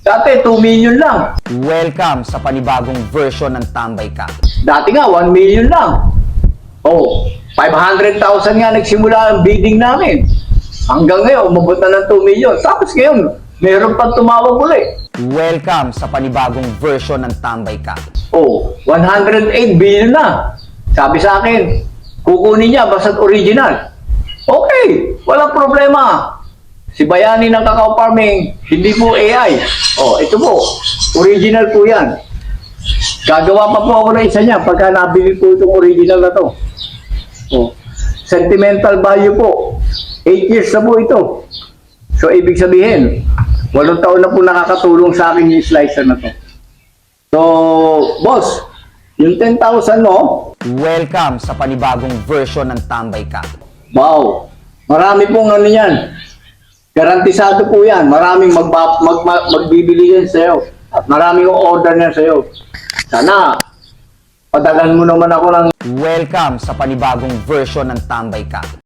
Dati 2 million lang. Welcome sa panibagong version ng Tambay Ka. Dati nga 1 million lang. Oh, 500,000 nga nagsimula ang bidding namin. Hanggang ngayon, umabot na ng 2 million. Tapos ngayon, meron pang tumawag ulit. Welcome sa panibagong version ng Tambay Ka. Oh, 108 billion na. Sabi sa akin, kukunin niya basta't original. Okay, walang problema. Si Bayani ng Cacao Farming, hindi po AI. Oh, ito po, original po yan. Gagawa pa po ako na isa niya pagka nabili po itong original na to. Oh, sentimental value po. 8 years na po ito. So, ibig sabihin, 8 taon na po nakakatulong sa akin yung slicer na to. So, boss, yung 10,000 mo, Welcome sa panibagong version ng Tambay Ka. wow, marami pong ano yan. Garantisado po yan. Maraming magbibili yan sa'yo. At maraming order yan sa'yo. Sana, padagan mo naman ako ng Welcome sa panibagong version ng Tambay Ka.